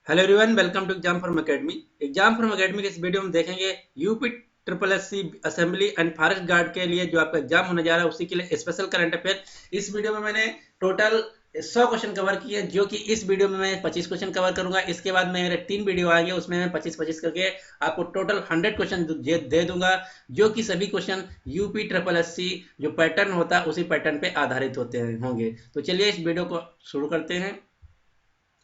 Hello everyone, welcome to exam form academy. Exam form academy के इस video में देखेंगे UP triple S C assembly and forest guard के लिए जो आपका एग्जाम होने जा रहा है उसी के लिए स्पेशल करंट अफेयर। इस वीडियो में मैंने टोटल 100 क्वेश्चन कवर किए, जो कि इस वीडियो में मैं 25 क्वेश्चन कवर करूंगा। इसके बाद मेरे 3 वीडियो आएंगे, उसमें मैं 25-25 करके आपको टोटल 100 क्वेश्चन दे दूंगा, जो कि सभी question UP triple S C जो पैटर्न होता है उसी पैटर्न पे आधारित होंगे। तो चलिए इस वीडियो को शुरू करते हैं।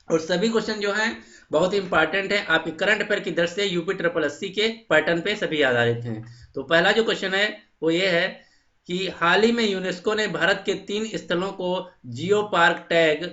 और सभी क्वेश्चन जो हैं बहुत ही इंपॉर्टेंट है, आपके करंट अफेयर की दृष्टि से यूपी ट्रिपल एस सी के पैटर्न पे सभी आधारित हैं। तो पहला जो क्वेश्चन है वो ये है कि हाल ही में यूनेस्को ने भारत के 3 स्थलों को जियो पार्क टैग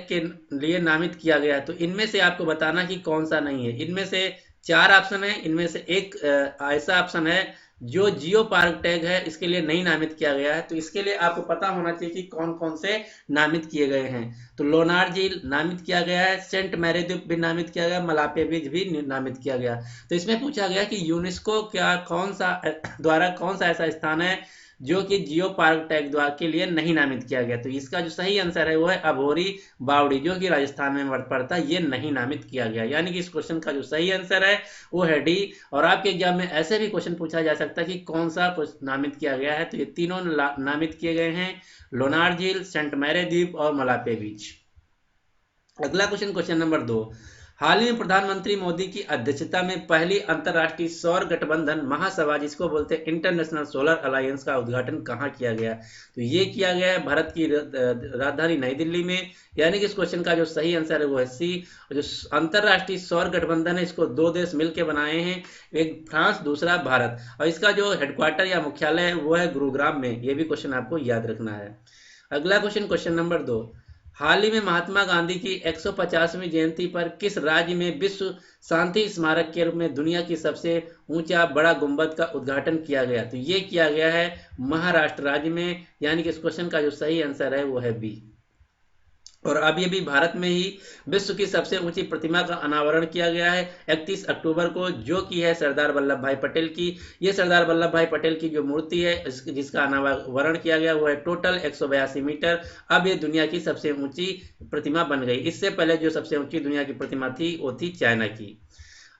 के लिए नामित किया गया है। तो इनमें से आपको बताना कि कौन सा नहीं है। इनमें से 4 ऑप्शन है, इनमें से एक ऐसा ऑप्शन है जो जियो पार्क टैग है इसके लिए नहीं नामित किया गया है। तो इसके लिए आपको पता होना चाहिए कि कौन कौन से नामित किए गए हैं। तो लोनार झील नामित किया गया है, सेंट मैरी द्वीप भी नामित किया गया, मलापे बीच भी नामित किया गया। तो इसमें पूछा गया कि यूनेस्को क्या कौन सा ऐसा स्थान है जो कि जियो पार्क टैग द्वारा के लिए नहीं नामित किया गया। तो इसका जो सही आंसर है वो है अभोरी बावड़ी, जो कि राजस्थान में पड़ता है, ये नहीं नामित किया गया। यानी कि इस क्वेश्चन का जो सही आंसर है वो है डी। और आपके एग्जाम में ऐसे भी क्वेश्चन पूछा जा सकता है कि कौन सा नामित किया गया है। तो ये तीनों नामित किए गए हैं, लोनार झील, सेंट मैरी द्वीप और मलापे बीच। अगला क्वेश्चन, क्वेश्चन नंबर 2। हाल ही में प्रधानमंत्री मोदी की अध्यक्षता में पहली अंतर्राष्ट्रीय सौर गठबंधन महासभा, जिसको बोलते हैं इंटरनेशनल सोलर अलायंस, का उद्घाटन कहाँ किया गया? तो ये किया गया है भारत की राजधानी नई दिल्ली में। यानी कि इस क्वेश्चन का जो सही आंसर है वो है सी। जो अंतर्राष्ट्रीय सौर गठबंधन है इसको 2 देश मिलकर बनाए हैं, एक फ्रांस, दूसरा भारत। और इसका जो हेडक्वार्टर या मुख्यालय है वो है गुरुग्राम में। ये भी क्वेश्चन आपको याद रखना है। अगला क्वेश्चन, क्वेश्चन नंबर 2। हाल ही में महात्मा गांधी की 150वीं जयंती पर किस राज्य में विश्व शांति स्मारक के रूप में दुनिया की सबसे ऊंचा बड़ा गुंबद का उद्घाटन किया गया? तो ये किया गया है महाराष्ट्र राज्य में। यानी कि इस क्वेश्चन का जो सही आंसर है वो है बी। और अब ये भी भारत में ही विश्व की सबसे ऊंची प्रतिमा का अनावरण किया गया है 31 अक्टूबर को, जो कि है सरदार वल्लभ भाई पटेल की। ये सरदार वल्लभ भाई पटेल की जो मूर्ति है जिसका अनावरण किया गया वो है टोटल 182 मीटर। अब ये दुनिया की सबसे ऊंची प्रतिमा बन गई। इससे पहले जो सबसे ऊंची दुनिया की प्रतिमा थी वो थी चाइना की।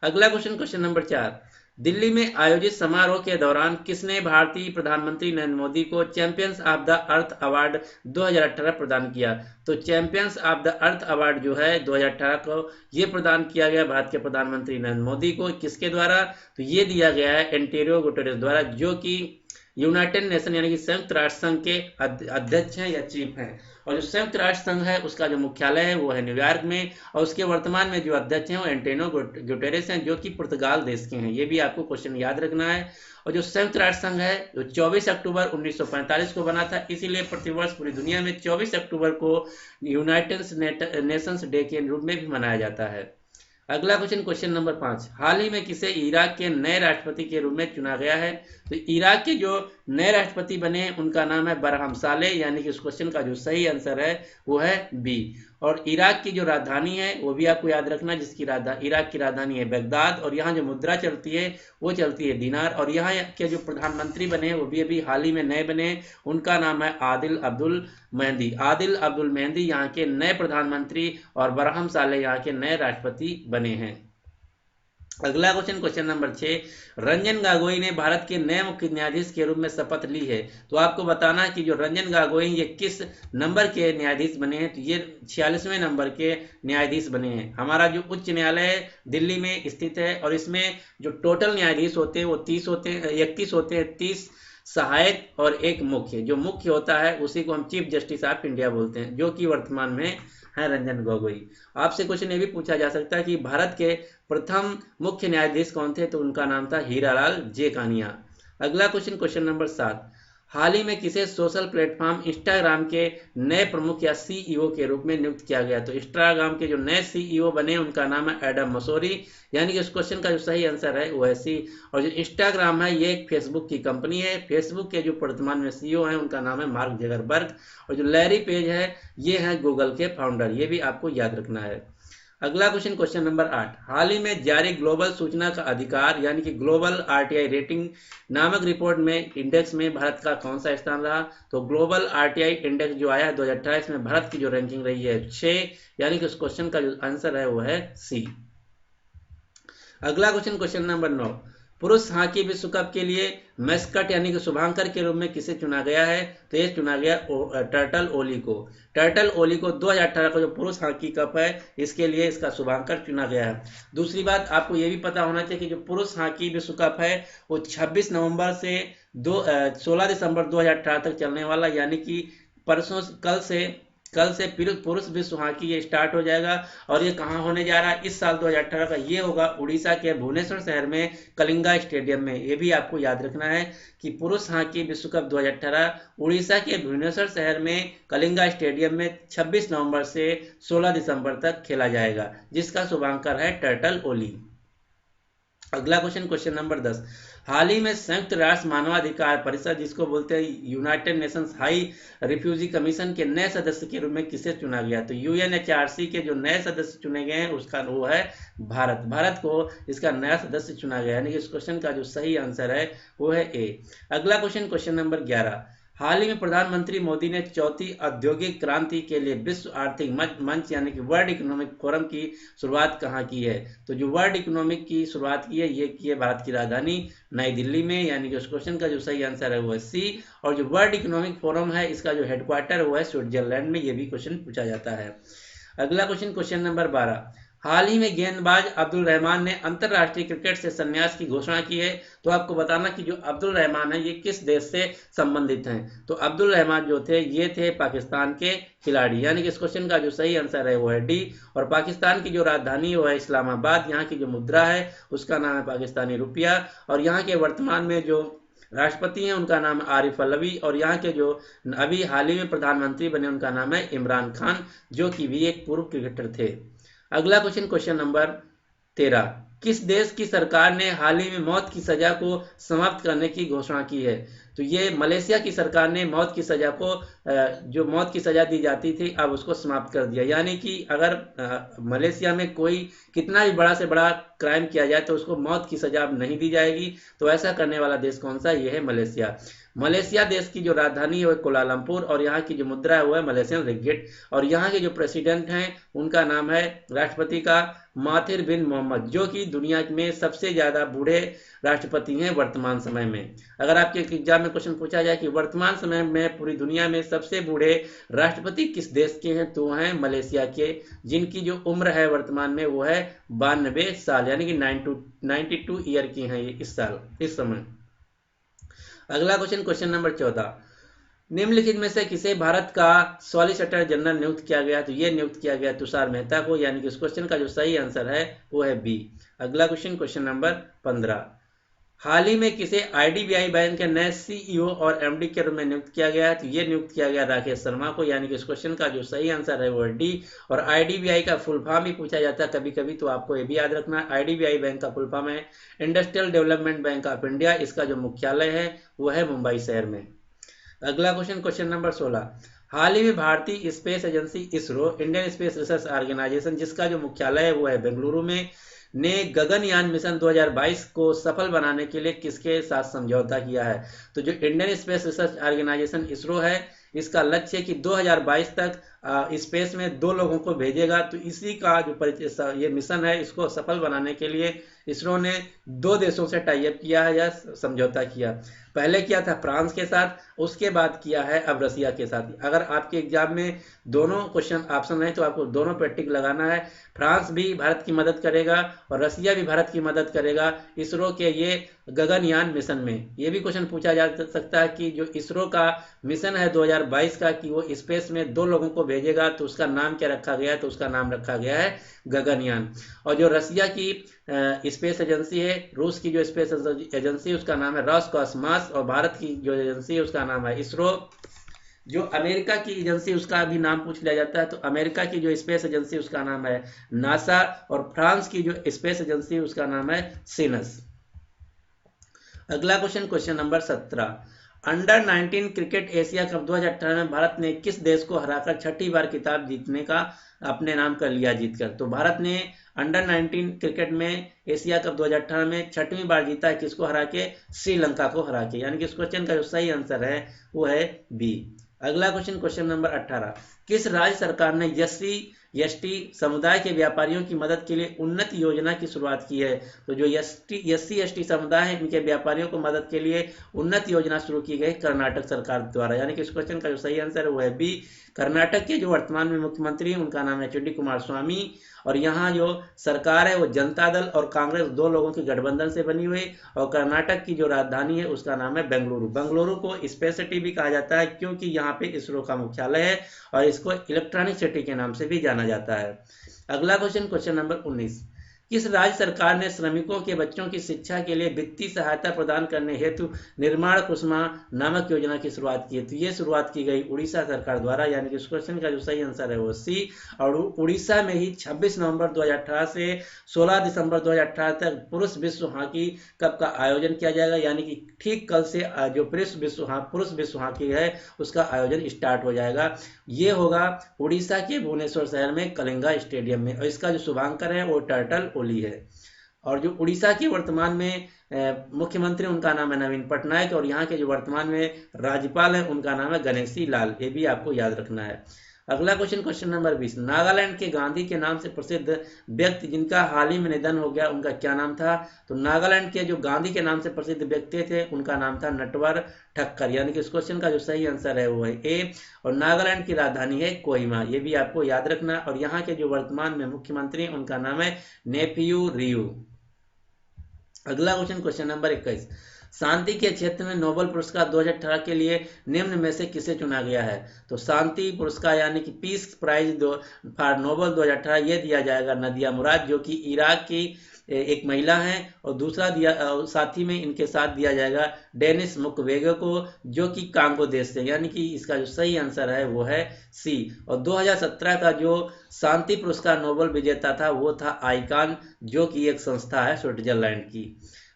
अगला क्वेश्चन, क्वेश्चन नंबर 4। दिल्ली में आयोजित समारोह के दौरान किसने भारतीय प्रधानमंत्री नरेंद्र मोदी को champions of the earth award 2018 प्रदान किया? तो champions of the earth award जो है 2018 को ये प्रदान किया गया भारत के प्रधानमंत्री नरेंद्र मोदी को। किसके द्वारा? तो ये दिया गया है एंटोनियो गुटेरेस द्वारा, जो कि यूनाइटेड नेशन यानी कि संयुक्त राष्ट्र संघ के अध्यक्ष हैं या चीफ हैं। और जो संयुक्त राष्ट्र संघ है उसका जो मुख्यालय है वो है न्यूयॉर्क में। और उसके वर्तमान में जो अध्यक्ष हैं वो एंटोनियो गुटेरेस हैं, जो कि पुर्तगाल देश के हैं। ये भी आपको क्वेश्चन याद रखना है। और जो संयुक्त राष्ट्र संघ है जो 24 अक्टूबर 1945 को बना था, इसीलिए प्रतिवर्ष पूरी दुनिया में 24 अक्टूबर को यूनाइटेड नेशंस डे के रूप में भी मनाया जाता है। अगला क्वेश्चन, क्वेश्चन नंबर 5। हाल ही में किसे इराक के नए राष्ट्रपति के रूप में चुना गया है? तो इराक के जो नए राष्ट्रपति बने उनका नाम है बरहम सालेह। यानी कि उस क्वेश्चन का जो सही आंसर है वो है बी। और इराक की जो राजधानी है वो भी आपको याद रखना, इराक की राजधानी है बगदाद। और यहाँ जो मुद्रा चलती है वो चलती है दिनार। और यहाँ के जो प्रधानमंत्री बने वो भी अभी हाल ही में नए बने, उनका नाम है आदिल अब्दुल मेहंदी यहाँ के नए प्रधानमंत्री, और बरहम सालेह यहाँ के नए राष्ट्रपति बने हैं। अगला question, question number 6। Ranjan Gogoi ने भारत के नए मुख्य न्यायाधीश के रूप में शपथ ली है। तो आपको बताना है कि जो रंजन गोगोई ये किस नंबर के न्यायाधीश बने हैं। तो ये 46वें नंबर के न्यायाधीश बने हैं। हमारा जो उच्च न्यायालय है दिल्ली में स्थित है, और इसमें जो टोटल न्यायाधीश होते हैं वो 31 होते हैं। 30 सहायक और एक मुख्य। जो मुख्य होता है उसी को हम चीफ जस्टिस ऑफ इंडिया बोलते हैं, जो कि वर्तमान में है रंजन गोगोई। आपसे क्वेश्चन ये भी पूछा जा सकता है कि भारत के प्रथम मुख्य न्यायाधीश कौन थे? तो उनका नाम था हीरालाल जे कानिया। अगला क्वेश्चन, क्वेश्चन नंबर 7। हाल ही में किसे सोशल प्लेटफॉर्म इंस्टाग्राम के नए प्रमुख या सीईओ के रूप में नियुक्त किया गया? तो इंस्टाग्राम के जो नए सीईओ बने उनका नाम है एडम मसूरी। यानी कि इस क्वेश्चन का जो सही आंसर है वो है सी। और जो इंस्टाग्राम है ये एक फेसबुक की कंपनी है। फेसबुक के जो वर्तमान में सीईओ हैं उनका नाम है मार्क जकरबर्ग। और जो लैरी पेज है ये है गूगल के फाउंडर। ये भी आपको याद रखना है। अगला क्वेश्चन, क्वेश्चन नंबर 8, हाल ही में जारी ग्लोबल सूचना का अधिकार यानी कि ग्लोबल आरटीआई रेटिंग नामक रिपोर्ट में इंडेक्स में भारत का कौन सा स्थान रहा? तो ग्लोबल आरटीआई इंडेक्स जो आया है 2028 में, भारत की जो रैंकिंग रही है 6, यानी कि उस क्वेश्चन का जो आंसर है वो है सी। अगला क्वेश्चन, क्वेश्चन नंबर 9, पुरुष हॉकी विश्व कप के लिए मैस्कट यानी कि शुभांकर के रूप में किसे चुना गया है? तो ये चुना गया टर्टल ओली को। टर्टल ओली को 2018 का जो पुरुष हॉकी कप है इसके लिए इसका शुभांकर चुना गया है। दूसरी बात आपको ये भी पता होना चाहिए कि जो पुरुष हॉकी विश्व कप है वो 26 नवंबर से 16 दिसंबर 2018 तक चलने वाला, यानी कि परसों कल से पुरुष विश्व हॉकी ये स्टार्ट हो जाएगा। और ये कहाँ होने जा रहा है इस साल 2018 का? ये होगा उड़ीसा के भुवनेश्वर शहर में कलिंगा स्टेडियम में। ये भी आपको याद रखना है कि पुरुष हॉकी विश्व कप 2018 उड़ीसा के भुवनेश्वर शहर में कलिंगा स्टेडियम में 26 नवंबर से 16 दिसंबर तक खेला जाएगा, जिसका शुभांकर है टर्टल ओली। अगला क्वेश्चन, क्वेश्चन नंबर 10, हाल ही में संयुक्त राष्ट्र मानवाधिकार परिषद, जिसको बोलते हैं United Nations high refugee commission, के नए सदस्य के रूप में किसे चुना गया? तो यूएनएचआरसी के जो नए सदस्य चुने गए हैं उसका वो है भारत। भारत को इसका नया सदस्य चुना गया, यानी कि इस क्वेश्चन का जो सही आंसर है वो है ए। अगला क्वेश्चन, क्वेश्चन नंबर 11, हाल ही में प्रधानमंत्री मोदी ने चौथी औद्योगिक क्रांति के लिए विश्व आर्थिक मंच यानी कि वर्ल्ड इकोनॉमिक फोरम की शुरुआत कहाँ की है? तो जो वर्ल्ड इकोनॉमिक की शुरुआत की है ये की है भारत की राजधानी नई दिल्ली में, यानी कि उस क्वेश्चन का जो सही आंसर है वो है सी। और जो वर्ल्ड इकोनॉमिक फोरम है इसका जो हेडक्वार्टर वो है स्विट्जरलैंड में। ये भी क्वेश्चन पूछा जाता है। अगला क्वेश्चन, क्वेश्चन नंबर 12, हाल ही में गेंदबाज अब्दुल रहमान ने अंतरराष्ट्रीय क्रिकेट से संन्यास की घोषणा की है। तो आपको बताना कि जो अब्दुल रहमान है ये किस देश से संबंधित हैं? तो अब्दुल रहमान जो थे ये थे पाकिस्तान के खिलाड़ी, यानी कि इस क्वेश्चन का जो सही आंसर है वो है डी। और पाकिस्तान की जो राजधानी वो है इस्लामाबाद, यहाँ की जो मुद्रा है उसका नाम है पाकिस्तानी रुपया। और यहाँ के वर्तमान में जो राष्ट्रपति हैं उनका नाम आरिफ अलवी। और यहाँ के जो अभी हाल ही में प्रधानमंत्री बने उनका नाम है इमरान खान, जो कि भी एक पूर्व क्रिकेटर थे। अगला क्वेश्चन, क्वेश्चन नंबर 13, किस देश की सरकार ने हाल ही में मौत की सजा को समाप्त करने की घोषणा की है? तो ये मलेशिया की सरकार ने मौत की सजा को जो मौत की सजा दी जाती थी अब उसको समाप्त कर दिया, यानी कि अगर मलेशिया में कोई कितना भी बड़ा से बड़ा क्राइम किया जाए तो उसको मौत की सजा अब नहीं दी जाएगी। तो ऐसा करने वाला देश कौन सा? ये है मलेशिया। मलेशिया देश की जो राजधानी है वो कोलालमपुर और यहाँ की जो मुद्रा है वो है मलेशियन रिंगिट। और यहाँ के जो प्रेसिडेंट हैं उनका नाम है राष्ट्रपति का माथिर बिन मोहम्मद, जो कि दुनिया में सबसे ज्यादा बूढ़े राष्ट्रपति हैं वर्तमान समय में। अगर आपके एग्जाम में क्वेश्चन पूछा जाए कि वर्तमान समय में पूरी दुनिया में सबसे बूढ़े राष्ट्रपति किस देश के हैं, तो हैं मलेशिया के, जिनकी जो उम्र है वर्तमान में वो है 92 साल, यानी कि 92 ईयर की हैं ये इस समय। अगला क्वेश्चन, क्वेश्चन नंबर 14, निम्नलिखित में से किसे भारत का सॉलिसिटर जनरल नियुक्त किया गया? तो ये नियुक्त किया गया तुषार मेहता को, यानी कि इस क्वेश्चन का जो सही आंसर है वो है बी। अगला क्वेश्चन, क्वेश्चन नंबर 15, हाल ही में किसे आईडीबीआई बैंक के नए सीईओ और एमडी के रूप में नियुक्त किया गया है? तो ये नियुक्त किया गया राकेश शर्मा को, यानी कि इस क्वेश्चन का जो सही आंसर है वो है डी। और आईडीबीआई का फुल फॉर्म भी पूछा जाता है कभी कभी, तो आपको ये भी याद रखना है। आईडीबीआई बैंक का फुल फॉर्म है industrial development bank of India. इसका जो मुख्यालय है वो है मुंबई शहर में। अगला क्वेश्चन, क्वेश्चन नंबर 16, हाल ही में भारतीय space agency ISRO, Indian space research organisation, जिसका जो मुख्यालय है वो है बेंगलुरु में, ने गगनयान मिशन 2022 को सफल बनाने के लिए किसके साथ समझौता किया है? तो जो Indian space research organisation ISRO है इसका लक्ष्य है कि 2022 तक स्पेस में 2 लोगों को भेजेगा। तो इसी का जो ये मिशन है इसको सफल बनाने के लिए इसरो ने 2 देशों से टाई अप किया है या समझौता किया। पहले किया था फ्रांस के साथ, उसके बाद किया है अब रसिया के साथ। अगर आपके एग्जाम में दोनों क्वेश्चन ऑप्शन है तो आपको दोनों पे टिक लगाना है। फ्रांस भी भारत की मदद करेगा और रसिया भी भारत की मदद करेगा इसरो के ये गगनयान मिशन में। ये भी क्वेश्चन पूछा जा सकता है कि जो इसरो का मिशन है 2022 का कि वो स्पेस में 2 लोगों को भेजेगा तो उसका नाम क्या रखा गया है? तो उसका नाम रखा गया है गगनयान। और जो रसिया की स्पेस एजेंसी है, रूस की जो स्पेस एजेंसी उसका नाम है रोसकॉसमॉस। और भारत की जो एजेंसी है उसका नाम है इसरो। जो अमेरिका की एजेंसी उसका भी नाम पूछ लिया जाता है, तो अमेरिका की जो स्पेस एजेंसी उसका नाम है नासा। और फ्रांस की जो स्पेस एजेंसी उसका नाम है सीनस। अगला question, question number 17, under 19 cricket Asia cup 2018 में भारत ने किस देश को हराकर 6ठी बार खिताब जीतने का अपने नाम कर लिया जीतकर। तो भारत ने अंडर 19 क्रिकेट में एशिया कप 2018 में 6वीं बार जीता है, किसको हरा के? श्रीलंका को हरा के। यानी कि इस क्वेश्चन का जो सही आंसर है वो है बी। अगला क्वेश्चन, क्वेश्चन नंबर 18, किस राज्य सरकार ने एससी एसटी समुदाय के व्यापारियों की मदद के लिए उन्नति योजना की शुरुआत की है? तो जो एससी एसटी समुदाय है, इनके व्यापारियों को मदद के लिए उन्नति योजना शुरू की गई कर्नाटक सरकार द्वारा। यानी कि इस क्वेश्चन का जो सही आंसर है वो है बी। कर्नाटक के जो वर्तमान में मुख्यमंत्री हैं उनका नाम है एच डी कुमार स्वामी, और यहाँ जो सरकार है वो जनता दल और कांग्रेस दो लोगों के गठबंधन से बनी हुई, और कर्नाटक की जो राजधानी है उसका नाम है बेंगलुरु। बेंगलुरु को स्पेस सिटी भी कहा जाता है क्योंकि यहाँ पे इसरो का मुख्यालय है, और इसको इलेक्ट्रॉनिक सिटी के नाम से भी जाना जाता है। अगला क्वेश्चन, क्वेश्चन नंबर 19, किस राज्य सरकार ने श्रमिकों के बच्चों की शिक्षा के लिए वित्तीय सहायता प्रदान करने हेतु निर्माण कुसुमा नामक योजना की शुरुआत की है? तो ये शुरुआत की गई उड़ीसा सरकार द्वारा। यानी कि इस क्वेश्चन का जो सही आंसर है वो सी। और उड़ीसा में ही 26 नवंबर 2018 से 16 दिसंबर 2018 तक पुरुष विश्व हॉकी कप का आयोजन किया जाएगा। यानी कि ठीक कल से जो पुरुष विश्व हॉकी है उसका आयोजन स्टार्ट हो जाएगा। ये होगा उड़ीसा के भुवनेश्वर शहर में कलिंगा स्टेडियम में, और इसका जो शुभांकर है वो टर्टल ओली है। और जो उड़ीसा के वर्तमान में मुख्यमंत्री उनका नाम है नवीन पटनायक, और यहाँ के जो वर्तमान में राज्यपाल हैं उनका नाम है गणेशी लाल। ये भी आपको याद रखना है। अगला क्वेश्चन, क्वेश्चन नंबर 20, नागालैंड के गांधी के नाम से प्रसिद्ध व्यक्ति जिनका हाल ही में निधन हो गया उनका क्या नाम था? तो नागालैंड के जो गांधी के नाम से प्रसिद्ध व्यक्ति थे उनका नाम था नटवर ठक्कर। यानी कि इस क्वेश्चन का जो सही आंसर है वो है ए। और नागालैंड की राजधानी है कोहिमा, ये भी आपको याद रखना। और यहाँ के जो वर्तमान में मुख्यमंत्री उनका नाम है नेफ्यू रियू। अगला क्वेश्चन, क्वेश्चन नंबर 21, शांति के क्षेत्र में नोबेल पुरस्कार 2018 के लिए निम्न में से किसे चुना गया है? तो शांति पुरस्कार यानी कि पीस प्राइज फॉर नोबेल 2018 ये दिया जाएगा नदिया मुराद, जो कि इराक की एक महिला हैं, और दूसरा साथी में इनके साथ दिया जाएगा डेनिस मुक्वेगे को, जो कि कांगो देश से। यानी कि इसका जो सही आंसर है वो है सी। और 2017 का जो शांति पुरस्कार नोबेल विजेता था वो था आइकान, जो कि एक संस्था है स्विट्जरलैंड की।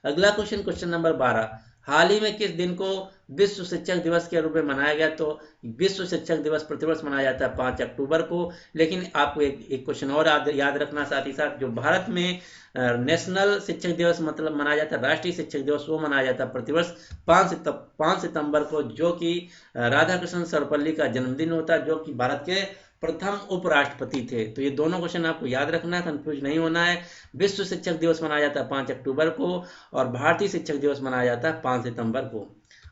अगला क्वेश्चन, क्वेश्चन नंबर 12, हाल ही में किस दिन को विश्व शिक्षक दिवस के रूप में मनाया गया? तो विश्व शिक्षक दिवस प्रतिवर्ष मनाया जाता है 5 अक्टूबर को। लेकिन आपको एक क्वेश्चन और याद रखना साथ ही साथ, जो भारत में नेशनल शिक्षक दिवस मतलब मनाया जाता है, राष्ट्रीय शिक्षक दिवस, वो मनाया जाता है प्रतिवर्ष 5 सितंबर को, जो कि राधाकृष्णन सर्वपल्ली का जन्मदिन होता है, जो कि भारत के प्रथम उपराष्ट्रपति थे। तो ये दोनों क्वेश्चन आपको याद रखना है, कंफ्यूज नहीं होना है। विश्व शिक्षक दिवस मनाया जाता है 5 अक्टूबर को, और भारतीय शिक्षक दिवस मनाया जाता है 5 सितंबर को।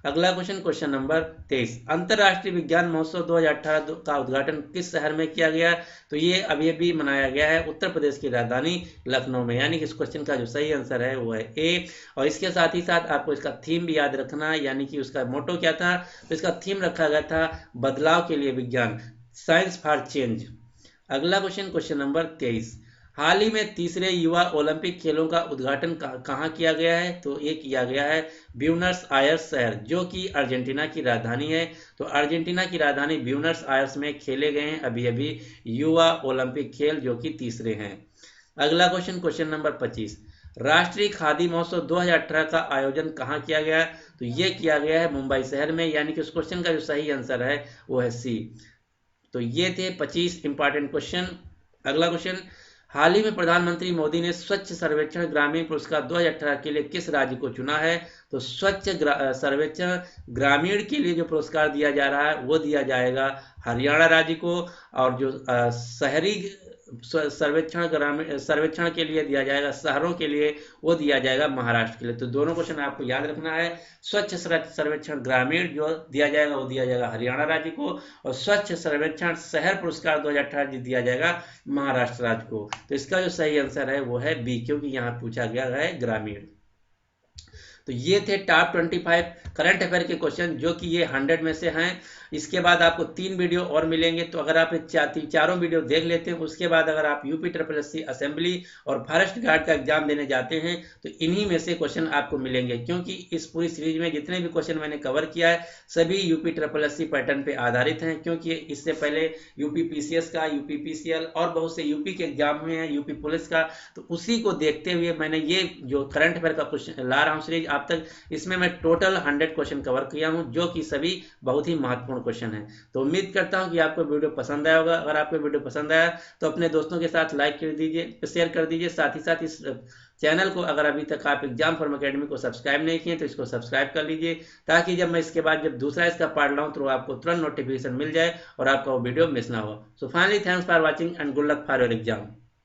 अगला क्वेश्चन, क्वेश्चन नंबर 23, अंतर्राष्ट्रीय विज्ञान महोत्सव 2018 का उद्घाटन किस शहर में किया गया? तो ये अभी भी मनाया गया है उत्तर प्रदेश की राजधानी लखनऊ में। यानी कि इस क्वेश्चन का जो सही आंसर है वो है ए। और इसके साथ ही साथ आपको इसका थीम भी याद रखना है, यानी कि उसका मोटो क्या था? तो इसका थीम रखा गया था बदलाव के लिए विज्ञान, साइंस फॉर चेंज। अगला क्वेश्चन, क्वेश्चन नंबर 23, हाल ही में तीसरे युवा ओलंपिक खेलों का उद्घाटन कहाँ किया गया है? तो ये किया गया है ब्यूनस आयर्स शहर, जो कि अर्जेंटीना की राजधानी है। तो अर्जेंटीना की राजधानी ब्यूनस आयर्स में खेले गए हैं अभी अभी युवा ओलंपिक खेल, जो कि तीसरे हैं। अगला क्वेश्चन, क्वेश्चन नंबर 25, राष्ट्रीय खादी महोत्सव 2018 का आयोजन कहाँ किया गया? तो ये किया गया है मुंबई शहर में। यानी कि उस क्वेश्चन का जो सही आंसर है वो है सी। तो ये थे 25 इंपॉर्टेंट क्वेश्चन। अगला क्वेश्चन, हाल ही में प्रधानमंत्री मोदी ने स्वच्छ सर्वेक्षण ग्रामीण पुरस्कार 2018 के लिए किस राज्य को चुना है? तो स्वच्छ सर्वेक्षण ग्रामीण के लिए जो पुरस्कार दिया जा रहा है वो दिया जाएगा हरियाणा राज्य को, और जो शहरी सर्वेक्षण के लिए दिया जाएगा शहरों के लिए, वो दिया जाएगा महाराष्ट्र के लिए। तो दोनों क्वेश्चन आपको याद रखना है। स्वच्छ सर्वेक्षण ग्रामीण जो दिया जाएगा वो दिया जाएगा हरियाणा राज्य को, और स्वच्छ सर्वेक्षण शहर पुरस्कार 2018 दिया जाएगा महाराष्ट्र राज्य को। तो इसका जो सही आंसर है वो है बी, क्योंकि यहाँ पूछा गया है ग्रामीण। तो ये थे टॉप 25 करंट अफेयर के क्वेश्चन, जो कि ये 100 में से हैं। इसके बाद आपको 3 वीडियो और मिलेंगे, तो अगर आप चारों वीडियो देख लेते हैं, उसके बाद अगर आप यूपी SSC असेंबली और फॉरेस्ट गार्ड का एग्जाम देने जाते हैं तो इन्हीं में से क्वेश्चन आपको मिलेंगे, क्योंकि इस पूरी सीरीज में जितने भी क्वेश्चन मैंने कवर किया है सभी यूपी SSC पैटर्न पे आधारित हैं। क्योंकि इससे पहले यूपी PCS का, यूपी PCL और बहुत से यूपी के एग्जाम हुए हैं, यूपी पुलिस का, तो उसी को देखते हुए मैंने ये जो करंट अफेयर का क्वेश्चन ला रहा हूँ सीरीज अब तक इसमें मैं टोटल 100 क्वेश्चन कवर किया हूं, जो कि सभी बहुत ही महत्वपूर्ण क्वेश्चन है। तो उम्मीद करता हूं कि आपको वीडियो पसंद आया होगा। अगर आपको वीडियो पसंद आया तो अपने दोस्तों के साथ लाइक कर दीजिए, शेयर कर दीजिए। साथ ही साथ इस चैनल को अगर अभी तक आप एग्जाम फॉर्म अकेडमी को सब्सक्राइब नहीं किए तो इसको सब्सक्राइब कर लीजिए, ताकि जब मैं इसके बाद जब दूसरा इसका पार्ट लाऊं तो आपको तुरंत नोटिफिकेशन मिल जाए और आपका वो वीडियो मिस ना हो। So finally thanks for watching and good luck for your exam.